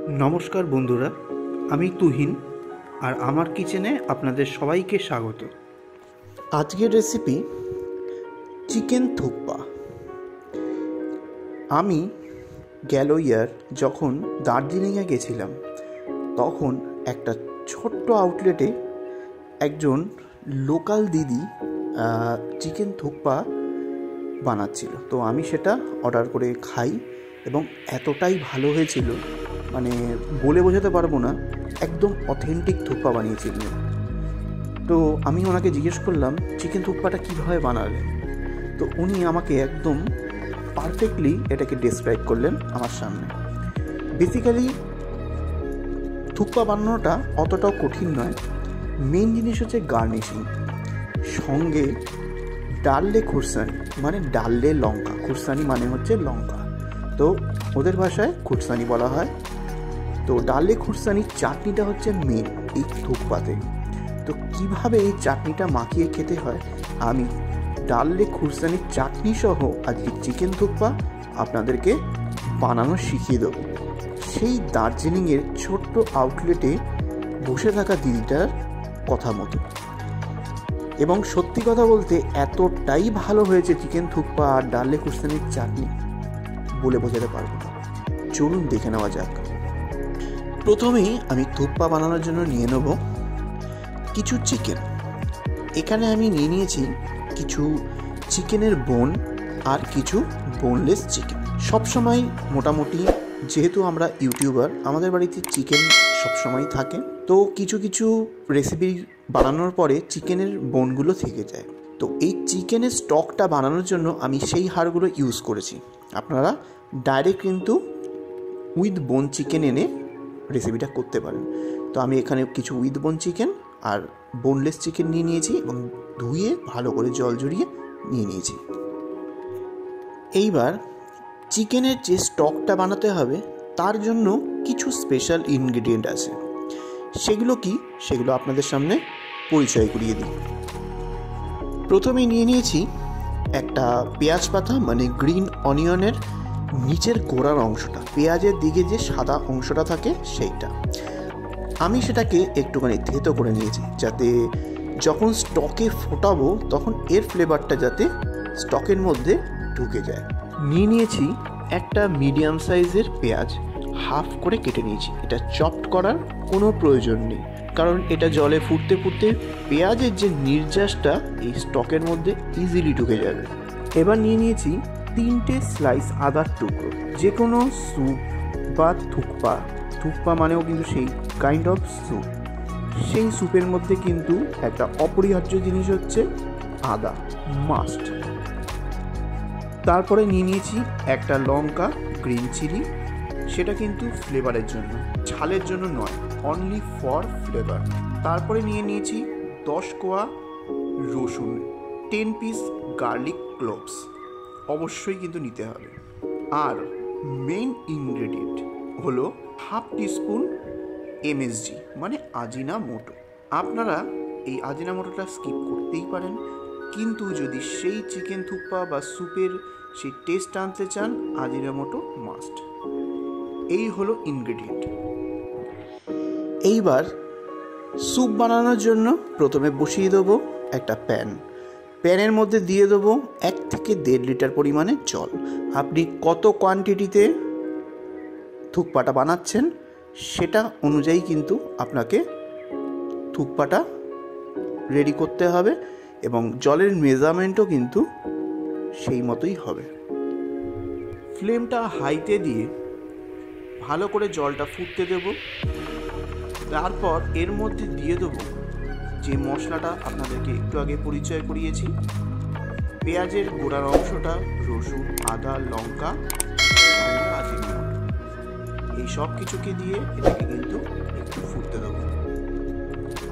নমস্কার বন্ধুরা, আমি তুহিন আর আমার কিচেনে আপনাদের সবাইকে স্বাগত। আজকের রেসিপি চিকেন থুকপা। আমি গেল ইয়ার যখন দার্জিলিংয়ে গেছিলাম তখন একটা ছোট্ট আউটলেটে একজন লোকাল দিদি চিকেন থুকপা বানাচ্ছিল, তো আমি সেটা অর্ডার করে খাই এবং এতটাই ভালো হয়েছিল মানে বলে বোঝাতে পারবো না, একদম অথেন্টিক থুকপা বানিয়েছিলেন। তো আমি ওনাকে জিজ্ঞেস করলাম চিকেন থুকপাটা কীভাবে বানালেন, তো উনি আমাকে একদম পারফেক্টলি এটাকে ডেসক্রাইব করলেন আমার সামনে। বেসিক্যালি থুকপা বানানোটা অতটাও কঠিন নয়, মেন জিনিস হচ্ছে গার্নিশিং, সঙ্গে ডাললে খুরসানি মানে ডাললে লঙ্কা, খুরসানি মানে হচ্ছে লঙ্কা, তো ওদের ভাষায় খুরসানি বলা হয়। তো ডালে খুরসানির চাটনিটা হচ্ছে মেন এই থুকপাতে। তো কিভাবে এই চাটনিটা মাখিয়ে খেতে হয়, আমি ডালে খুরসানির চাটনি সহ আজকে চিকেন থুকপা আপনাদেরকে বানানো শিখিয়ে দেবো, সেই দার্জিলিংয়ের ছোট্ট আউটলেটে বসে থাকা দিদিটার কথা মতো। এবং সত্যি কথা বলতে এতটাই ভালো হয়েছে চিকেন থুকপা আর ডালে খুরসানির চাটনি, বলে বোঝাতে পারবো না। চলুন দেখে নেওয়া যাক। প্রথমেই আমি থুকপা বানানোর জন্য নিয়ে নেব কিছু চিকেন। এখানে আমি নিয়ে নিয়েছি কিছু চিকেনের বোন আর কিছু বোনলেস চিকেন। সবসময় মোটামুটি যেহেতু আমরা ইউটিউবার, আমাদের বাড়িতে চিকেন সবসময় থাকে, তো কিছু কিছু রেসিপি বানানোর পরে চিকেনের বোনগুলো থেকে যায়। তো এই চিকেনের স্টকটা বানানোর জন্য আমি সেই হাড়গুলো ইউজ করেছি। আপনারা ডাইরেক্ট কিন্তু উইথ বোন চিকেন এনে রেসিপিটা করতে পারেন। তো আমি এখানে কিছু উইথ বোন চিকেন আর বোনলেস চিকেন নিয়ে নিয়েছি এবং ধুয়ে ভালো করে জল ঝরিয়ে নিয়ে নিয়েছি। এইবার চিকেনের যে স্টকটা বানাতে হবে তার জন্য কিছু স্পেশাল ইনগ্রেডিয়েন্ট আছে, সেগুলো কি সেগুলো আপনাদের সামনে পরিচয় করিয়ে দিই। প্রথমে নিয়ে নিয়েছি একটা পেঁয়াজ পাতা মানে গ্রিন অনিয়নের নিচের গোড়ার অংশটা, পেঁয়াজের দিকে যে সাদা অংশটা থাকে সেইটা। আমি সেটাকে একটুখানি থেতো করে নিয়েছি যাতে যখন স্টকে ফোটাবো তখন এর ফ্লেভারটা যাতে স্টকের মধ্যে ঢুকে যায়। নিয়ে নিয়েছি একটা মিডিয়াম সাইজের পেঁয়াজ, হাফ করে কেটে নিয়েছি। এটা চপড করার কোনো প্রয়োজন নেই, কারণ এটা জলে ফুটতে ফুটতে পেঁয়াজের যে নির্যাসটা এই স্টকের মধ্যে ইজিলি ঢুকে যাবে। এবার নিয়ে নিয়েছি 3টে স্লাইস আদার টুকরো। যে কোনো স্যুপ বা থুকপা, থুকপা মানেও কিন্তু সেই কাইন্ড অফ স্যুপ, সেই স্যুপের মধ্যে কিন্তু একটা অপরিহার্য জিনিস হচ্ছে আদা, মাস্ট। তারপরে নিয়ে নিয়েছি একটা লঙ্কা, গ্রিন চিলি, সেটা কিন্তু ফ্লেভারের জন্য, ঝালের জন্য নয়, অনলি ফর ফ্লেভার। তারপরে নিয়ে নিয়েছি 10 কোয়া রসুন, 10 পিস গার্লিক ক্লোভস, অবশ্যই কিন্তু নিতে হবে। আর মেইন ইনগ্রেডিয়েন্ট হলো হাফ টিস্পুন এমএসজি মানে আজিনামোটো। আপনারা এই আজিনামোটোটা স্কিপ করতেই পারেন, কিন্তু যদি সেই চিকেন থুকপা বা স্যুপের সেই টেস্ট আনতে চান আজিনামোটো মাস্ট। এই হলো ইনগ্রেডিয়েন্ট। এইবার স্যুপ বানানোর জন্য প্রথমে বসিয়ে দেবো একটা প্যানের মধ্যে দিয়ে দেবো 1 থেকে 1.5 লিটার পরিমাণে জল। আপনি কত কোয়ান্টিটিতে থুকপাটা বানাচ্ছেন সেটা অনুযায়ী কিন্তু আপনাকে থুকপাটা রেডি করতে হবে এবং জলের মেজারমেন্টও কিন্তু সেই মতোই হবে। ফ্লেমটা হাইতে দিয়ে ভালো করে জলটা ফুটতে দেব। তারপর এর মধ্যে দিয়ে দেবো যে মশলাটা আপনাদেরকে একটু আগে পরিচয় করিয়েছি, পেঁয়াজের গোড়ার অংশটা, রসুন, আদা, লঙ্কা, এই সব কিছুকে দিয়ে এটাকে কিন্তু একটু ফুটতে দেবো।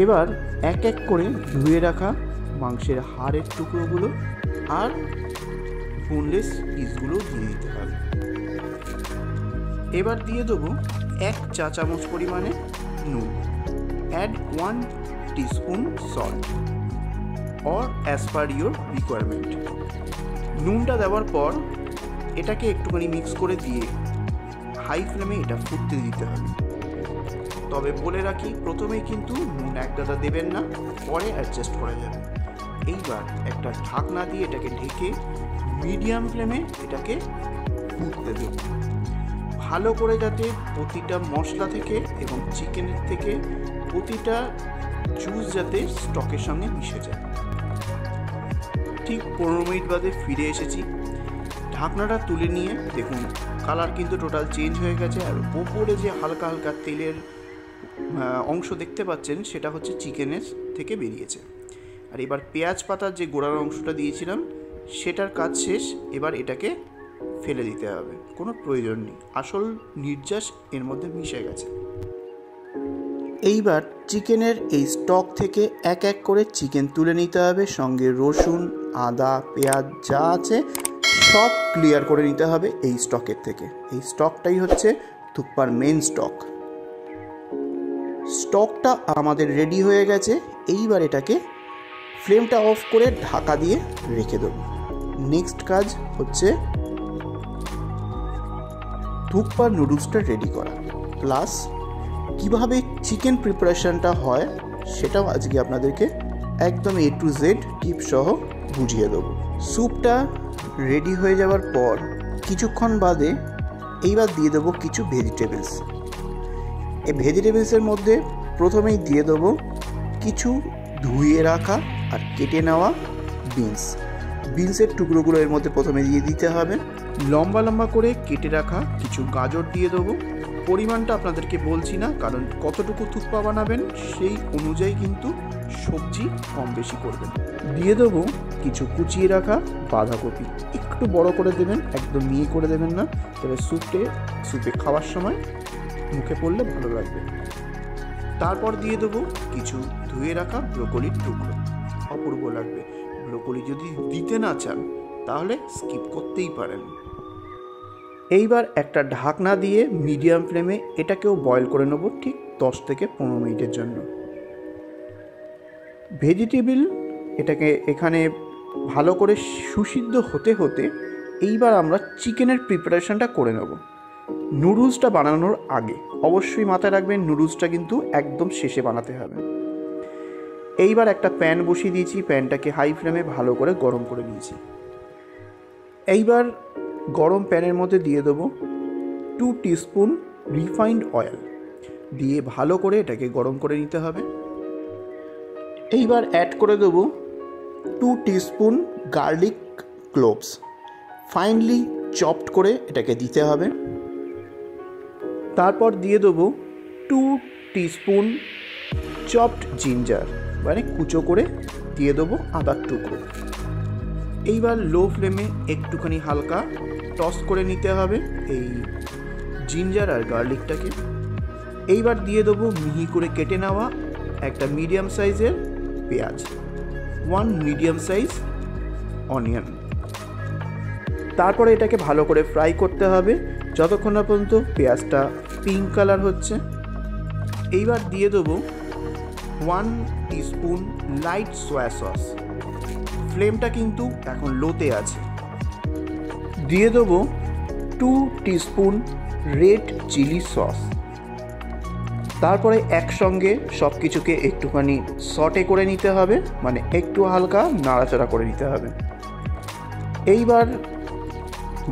এবার এক এক করে ধুয়ে রাখা মাংসের হাড়ের টুকরোগুলো আর বোনলেস পিসগুলো দিয়ে দিতে হবে। এবার দিয়ে দেবো 1 চা চামচ পরিমাণে নুন, add 1 teaspoon salt or as per your requirement. নুনটা দেওয়ার পর এটাকে একটুখানি মিক্স করে দিয়ে হাই ফ্লেমে এটা ফুটতে দিতে হবে। তবে বলে রাখি, প্রথমেই কিন্তু নুন এক গাদা দেবেন না, পরে অ্যাডজাস্ট করা যাবে। এইবার একটা ঢাকনা দিয়ে এটাকে ঢেকে মিডিয়াম ফ্লেমে এটাকে ফুটতে দেব, ভালো করে যাতে প্রতিটা মশলা থেকে এবং চিকেনের থেকে প্রতিটা জুস যাতে স্টকের সঙ্গে মিশে যায়। ঠিক 15 মিনিট বাদে ফিরে এসেছি। ঢাকনাটা তুলে নিয়ে দেখুন কালার কিন্তু টোটাল চেঞ্জ হয়ে গেছে, আর ওপরে যে হালকা হালকা তেলের অংশ দেখতে পাচ্ছেন সেটা হচ্ছে চিকেনের থেকে বেরিয়েছে। আর এবার পেঁয়াজ পাতার যে গোড়ার অংশটা দিয়েছিলাম সেটার কাজ শেষ। এবার এটাকে ফেলে দিতে হবে, কোনো প্রয়োজন নেই, আসল নির্যাস এর মধ্যে মিশে গেছে। এইবার চিকেনের এই স্টক থেকে এক এক করে চিকেন তুলে নিতে হবে, সঙ্গে রসুন, আদা, পেঁয়াজ যা আছে সব ক্লিয়ার করে নিতে হবে এই স্টকের থেকে। এই স্টকটাই হচ্ছে থুকপার মেন স্টক। স্টকটা আমাদের রেডি হয়ে গেছে। এইবার এটাকে ফ্লেমটা অফ করে ঢাকা দিয়ে রেখে দেবো। নেক্সট কাজ হচ্ছে থুকপার নুডলসটা রেডি করা, প্লাস কিভাবে চিকেন প্রিপারেশনটা হয় সেটাও আজকে আপনাদেরকে একদম A to Z টিপ সহ বুঝিয়ে দেবো। স্যুপটা রেডি হয়ে যাওয়ার পর কিছুক্ষণ বাদে এইবার দিয়ে দেবো কিছু ভেজিটেবলস। এই ভেজিটেবলসের মধ্যে প্রথমেই দিয়ে দেবো কিছু ধুয়ে রাখা আর কেটে নেওয়া বিনসের টুকরোগুলো এর মধ্যে প্রথমে দিয়ে দিতে হবে। লম্বা লম্বা করে কেটে রাখা কিছু গাজর দিয়ে দেবো। পরিমাণটা আপনাদেরকে বলছি না, কারণ কতটুকু থুকপা বানাবেন সেই অনুযায়ী কিন্তু সবজি কম বেশি করবেন। দিয়ে দেবো কিছু কুচিয়ে রাখা বাঁধাকপি, একটু বড় করে দেবেন, একদম মিহি করে দেবেন না, তবে স্যুপে খাওয়ার সময় মুখে পড়লে ভালো লাগবে। তারপর দিয়ে দেবো কিছু ধুয়ে রাখা ব্রোকলির টুকরো, অপূর্ব লাগবে। ব্রোকলি যদি দিতে না চান তাহলে স্কিপ করতেই পারেন। এইবার একটা ঢাকনা দিয়ে মিডিয়াম ফ্লেমে এটাকেও বয়েল করে নেব ঠিক 10 থেকে 15 মিনিটের জন্য। ভেজিটেবল এটাকে এখানে ভালো করে সুসিদ্ধ হতে হতে এইবার আমরা চিকেনের প্রিপারেশনটা করে নেব। নুডলসটা বানানোর আগে অবশ্যই মাথায় রাখবেন, নুডলসটা কিন্তু একদম শেষে বানাতে হবে। এইবার একটা প্যান বসিয়ে দিয়েছি, প্যানটাকে হাই ফ্লেমে ভালো করে গরম করে নিয়েছি। এইবার গরম প্যানের মধ্যে দিয়ে দেবো 2 টিস্পুন রিফাইন্ড অয়েল, দিয়ে ভালো করে এটাকে গরম করে নিতে হবে। এইবার অ্যাড করে দেবো 2 teaspoon garlic cloves, finely chopped করে এটাকে দিতে হবে। তারপর দিয়ে দেবো 2 টিস্পুন চপড জিঞ্জার, মানে কুচো করে দিয়ে দেবো আদার টুকরো। এইবার লো ফ্লেমে একটুখানি হালকা টস করে নিতে হবে এই জিঞ্জার আর গার্লিকটাকে। এইবার দিয়ে দেবো মিহি করে কেটে নেওয়া একটা মিডিয়াম সাইজের পেঁয়াজ, 1 মিডিয়াম সাইজ অনিয়ন। তারপরে এটাকে ভালো করে ফ্রাই করতে হবে যতক্ষণ না পর্যন্ত পেঁয়াজটা পিঙ্ক কালার হচ্ছে। এইবার দিয়ে দেবো 1 টিস্পুন লাইট সয়া সস, ফ্লেমটা কিন্তু এখন লোতে আছে। দিয়ে দেবো 2 টিস্পুন রেড চিলি সস। তারপরে একসঙ্গে সব কিছুকে একটুখানি সটে করে নিতে হবে, মানে একটু হালকা নাড়াচাড়া করে নিতে হবে। এইবার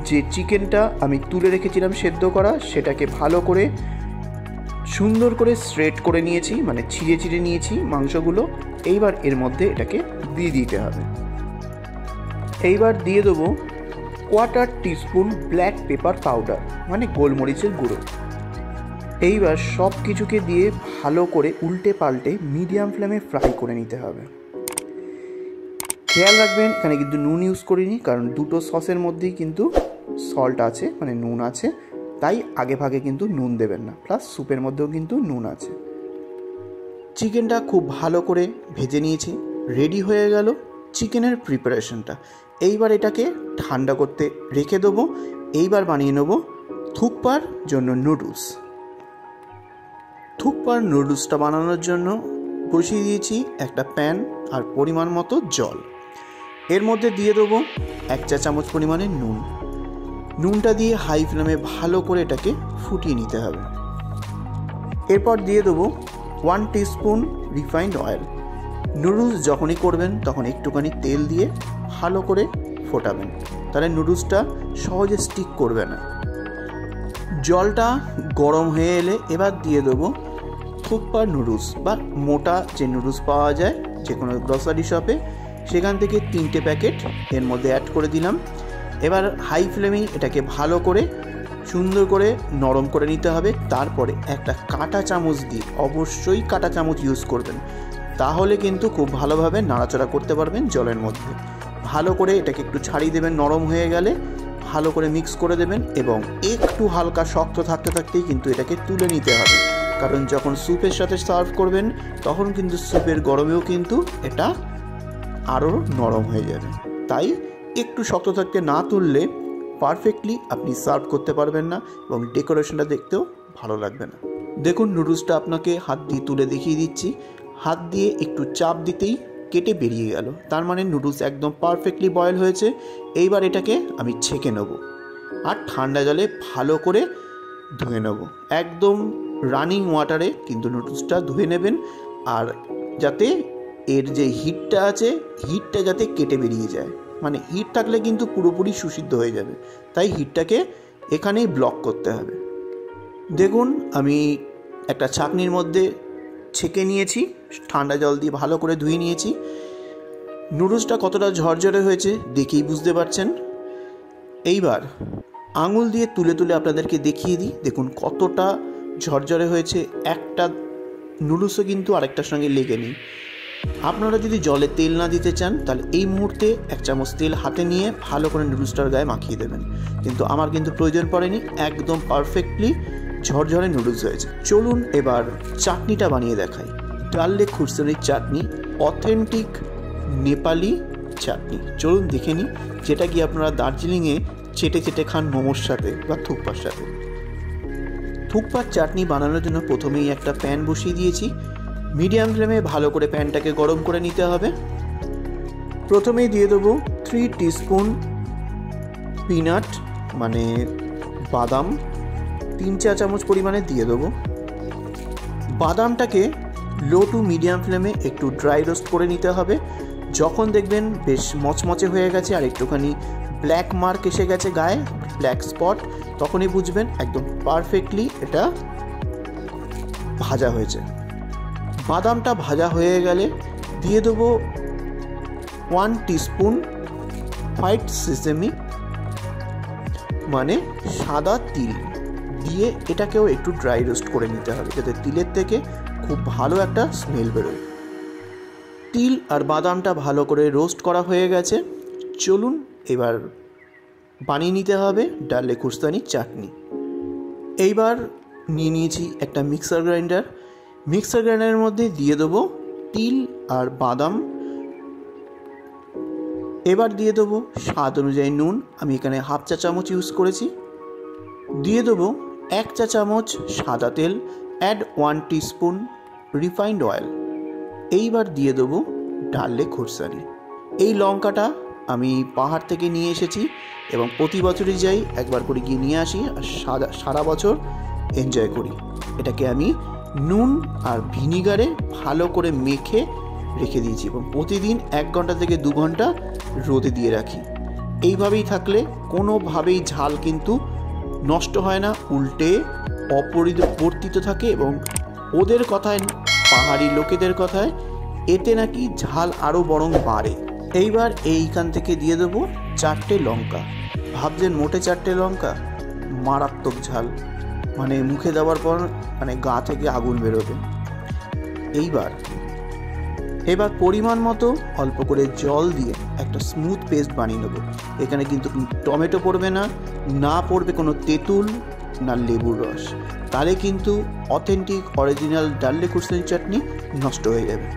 যে চিকেনটা আমি তুলে রেখেছিলাম সেদ্ধ করা, সেটাকে ভালো করে সুন্দর করে শ্রেড করে নিয়েছি, মানে ছিঁড়ে ছিঁড়ে নিয়েছি মাংসগুলো। এইবার এর মধ্যে এটাকে দিয়ে দিতে হবে। এইবার দিয়ে দেবো 1/4 টিস্পুন ব্ল্যাক পেপার পাউডার, মানে গোলমরিচের গুঁড়ো। এইবার সব কিছুকে দিয়ে ভালো করে উল্টে পাল্টে মিডিয়াম ফ্লেমে ফ্রাই করে নিতে হবে। খেয়াল রাখবেন এখানে কিন্তু নুন ইউজ করিনি, কারণ দুটো সসের মধ্যেই কিন্তু সল্ট আছে, মানে নুন আছে, তাই আগে ভাগে কিন্তু নুন দেবেন না। প্লাস স্যুপের মধ্যেও কিন্তু নুন আছে। চিকেনটা খুব ভালো করে ভেজে নিয়েছি, রেডি হয়ে গেল চিকেনের প্রিপারেশনটা। এইবার এটাকে ঠান্ডা করতে রেখে দেবো। এইবার বানিয়ে নেব থুকপার জন্য নুডলস। থুকপার নুডলসটা বানানোর জন্য বসিয়ে দিয়েছি একটা প্যান আর পরিমাণ মতো জল। এর মধ্যে দিয়ে দেবো 1 চা চামচ পরিমাণের নুন, নুনটা দিয়ে হাই ফ্লেমে ভালো করে এটাকে ফুটিয়ে নিতে হবে। এরপর দিয়ে দেবো 1 টিস্পুন রিফাইন্ড অয়েল। নুডলস যখনই করবেন তখন একটুখানি তেল দিয়ে ভালো করে ফোটাবেন, তাহলে নুডলসটা সহজে স্টিক করবে না। জলটা গরম হয়ে এলে এবার দিয়ে দেবো থুকপা নুডলস বা মোটা যে নুডলস পাওয়া যায় যে কোনো গ্রসারি শপে, সেখান থেকে 3টে প্যাকেট এর মধ্যে অ্যাড করে দিলাম। এবার হাই ফ্লেমে এটাকে ভালো করে সুন্দর করে নরম করে নিতে হবে। তারপরে একটা কাঁটা চামচ দিয়ে, অবশ্যই কাঁটা চামচ ইউজ করবেন, তাহলে কিন্তু খুব ভালোভাবে নাড়াচাড়া করতে পারবেন জলের মধ্যে। ভালো করে এটাকে একটু ছাড়িয়ে দেবেন, নরম হয়ে গেলে ভালো করে মিক্স করে দেবেন এবং একটু হালকা শক্ত থাকতে থাকতেই কিন্তু এটাকে তুলে নিতে হবে, কারণ যখন স্যুপের সাথে সার্ভ করবেন তখন কিন্তু স্যুপের গরমেও কিন্তু এটা আরও নরম হয়ে যাবে। তাই একটু শক্ত থাকতে না তুললে পারফেক্টলি আপনি সার্ভ করতে পারবেন না এবং ডেকোরেশনটা দেখতেও ভালো লাগবে না। দেখুন নুডলসটা আপনাকে হাত দিয়ে তুলে দেখিয়ে দিচ্ছি, হাত দিয়ে একটু চাপ দিতেই কেটে বেরিয়ে গেল, তার মানে নুডলস একদম পারফেক্টলি বয়েল হয়েছে। এইবার এটাকে আমি ছেঁকে নেব আর ঠান্ডা জলে ভালো করে ধুয়ে নেব। একদম রানিং ওয়াটারে কিন্তু নুডলসটা ধুয়ে নেবেন, আর যাতে এর যে হিটটা আছে হিটটা যাতে কেটে বেরিয়ে যায়, মানে হিট থাকলে কিন্তু পুরোপুরি সুসিদ্ধ হয়ে যাবে, তাই হিটটাকে এখানেই ব্লক করতে হবে। দেখুন আমি একটা ছাঁকনির মধ্যে ছেঁকে নিয়েছি, ঠান্ডা জল দিয়ে ভালো করে ধুয়ে নিয়েছি। নুডলসটা কতটা ঝরঝরে হয়েছে দেখেই বুঝতে পারছেন। এইবার আঙুল দিয়ে তুলে তুলে আপনাদেরকে দেখিয়ে দিই, দেখুন কতটা ঝরঝরে হয়েছে, একটা নুডলসও কিন্তু আরেকটার সঙ্গে লেগে নেই। আপনারা যদি জলে তেল না দিতে চান তাহলে এই মুহূর্তে 1 চামচ তেল হাতে নিয়ে ভালো করে নুডলসটার গায়ে মাখিয়ে দেবেন, কিন্তু আমার কিন্তু প্রয়োজন পড়েনি, একদম পারফেক্টলি ঝরঝরে নুডলস হয়েছে। চলুন এবার চাটনিটা বানিয়ে দেখাই। ডাললে খুরসুনির চাটনি, অথেন্টিক নেপালি চাটনি। চলুন দেখে নিই, যেটা কি আপনারা দার্জিলিংয়ে চেটে চেটে খান মোমোর সাথে বা থুকপার সাথে। থুকপার চাটনি বানানোর জন্য প্রথমেই একটা প্যান বসিয়ে দিয়েছি, মিডিয়াম ফ্লেমে ভালো করে প্যানটাকে গরম করে নিতে হবে। প্রথমেই দিয়ে দেবো 3 টিস্পুন পিনাট মানে বাদাম, 3-4 চামচ পরিমাণে দিয়ে দেবো। বাদামটাকে লো টু মিডিয়াম ফ্লেমে একটু ড্রাই রোস্ট করে নিতে হবে। যখন দেখবেন বেশ মচমচে হয়ে গেছে আর একটুখানি ব্ল্যাক মার্ক এসে গেছে গায়ে, ব্ল্যাক স্পট, তখনই বুঝবেন একদম পারফেক্টলি এটা ভাজা হয়েছে। বাদামটা ভাজা হয়ে গেলে দিয়ে দেবো 1 টিস্পুন হোয়াইট সেসেমি মানে সাদা তিল, দিয়ে এটাকেও একটু ড্রাই রোস্ট করে নিতে হবে যাতে তিলের থেকে খুব ভালো একটা স্মেল বেরোয়। তিল আর বাদামটা ভালো করে রোস্ট করা হয়ে গেছে। চলুন এবার বানিয়ে নিতে হবে ডালে খুরসানির চাটনি। এইবার নিয়ে নিয়েছি একটা মিক্সার গ্রাইন্ডার, মিক্সার গ্রাইন্ডারের মধ্যে দিয়ে দেবো তিল আর বাদাম। এবার দিয়ে দেবো স্বাদ অনুযায়ী নুন, আমি এখানে 1/2 চা চামচ ইউজ করেছি। দিয়ে দেবো 1 চা চামচ সাদা তেল, অ্যাড 1 টিস্পুন রিফাইন্ড অয়েল। এইবার দিয়ে দেবো ডালে খুরসানি। এই লঙ্কাটা আমি পাহাড় থেকে নিয়ে এসেছি এবং প্রতি বছরই যাই, একবার করে গিয়ে নিয়ে আসি আর সারা বছর এনজয় করি। এটাকে আমি নুন আর ভিনিগারে ভালো করে মেখে রেখে দিয়েছি এবং প্রতিদিন 1 ঘন্টা থেকে 2 ঘন্টা রোদে দিয়ে রাখি। এইভাবেই থাকলে কোনোভাবেই ঝাল কিন্তু নষ্ট হয় না, উল্টে অপরিবর্তিত থাকে এবং ওদের কথায়, পাহাড়ি লোকেদের কথায়, এতে নাকি ঝাল আরও বরং বাড়ে। এইবার এইখান থেকে দিয়ে দেবো 4টে লঙ্কা। ভাবছেন মোটে 4টে লঙ্কা, মারাত্মক ঝাল, মানে মুখে দেওয়ার পর মানে গা থেকে আগুন বেরোবে। এবার পরিমাণ মতো অল্প করে জল দিয়ে একটা স্মুথ পেস্ট বানিয়ে নেবো। এখানে কিন্তু টমেটো পড়বে না, না পড়বে কোনো তেঁতুল না লেবুর রস, তাহলে কিন্তু অথেন্টিক অরিজিনাল ডালে খুরসানি চাটনি নষ্ট হয়ে যাবে।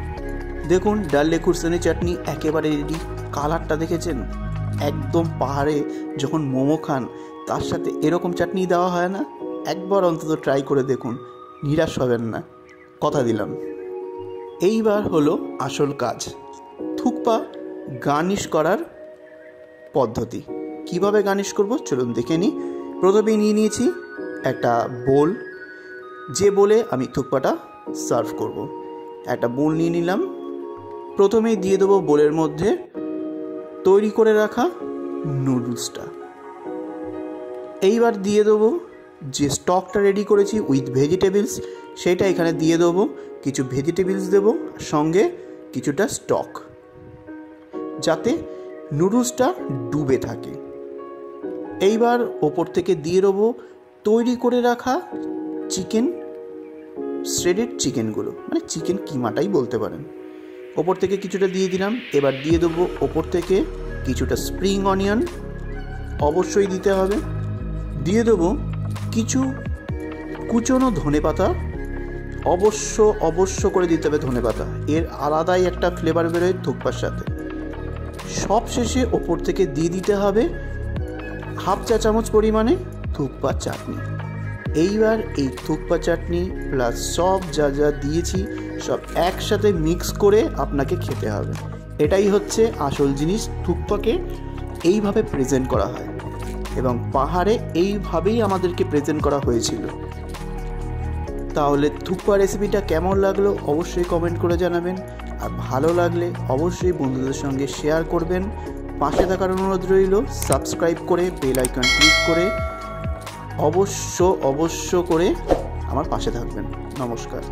দেখুন ডালে খুরসানি চাটনি একেবারে রেডি। কালারটা দেখেছেন, একদম পাহাড়ে যখন মোমো খান তার সাথে এরকম চাটনি দেওয়া হয় না? একবার অন্তত ট্রাই করে দেখুন, নিরাশ হবেন না, কথা দিলাম। এইবার হলো আসল কাজ, থুকপা গার্নিশ করার পদ্ধতি। কিভাবে গার্নিশ করব চলুন দেখে নিই। প্রথমেই নিয়ে নিয়েছি একটা বোল, যে বলে আমি থুকপাটা সার্ভ করব। একটা বোল নিয়ে নিলাম। প্রথমেই দিয়ে দেবো বোলের মধ্যে তৈরি করে রাখা নুডলসটা। এইবার দিয়ে দেবো যে স্টকটা রেডি করেছি উইথ ভেজিটেবলস, সেটা এখানে দিয়ে দেবো। কিছু ভেজিটেবলস দেবো, সঙ্গে কিছুটা স্টক, যাতে নুডলসটা ডুবে থাকে। এইবার ওপর থেকে দিয়ে দেবো তৈরি করে রাখা চিকেন, শ্রেডেড চিকেনগুলো, মানে চিকেন কিমাটাই বলতে পারেন। ওপর থেকে কিছুটা দিয়ে দিলাম। এবার দিয়ে দেবো ওপর থেকে কিছুটা স্প্রিং অনিয়ন, অবশ্যই দিতে হবে। দিয়ে দেবো কিছু কুচনো ধনেপাতা, অবশ্য করে দিতে হবে ধনেপাতা, এর আলাদাই একটা ফ্লেভার বেরোয় থুকপার সাথে। সব শেষে ওপর থেকে দিয়ে দিতে হবে হাফ চা চামচ পরিমাণে থুকপা চাটনি। এইবার এই থুকপা চাটনি প্লাস সব যা যা দিয়েছি সব একসাথে মিক্স করে আপনাকে খেতে হবে। এটাই হচ্ছে আসল জিনিস। থুকপাকে এইভাবে প্রেজেন্ট করা হয় এবং পাহাড়ে এইভাবেই আমাদেরকে প্রেজেন্ট করা হয়েছিল। তাহলে থুকপা রেসিপিটা কেমন লাগলো অবশ্যই কমেন্ট করে জানাবেন, আর ভালো লাগলে অবশ্যই বন্ধুদের সঙ্গে শেয়ার করবেন। পাশে থাকার অনুরোধ রইল, সাবস্ক্রাইব করে বেল আইকন ক্লিক করে অবশ্য করে আমার পাশে থাকবেন। নমস্কার।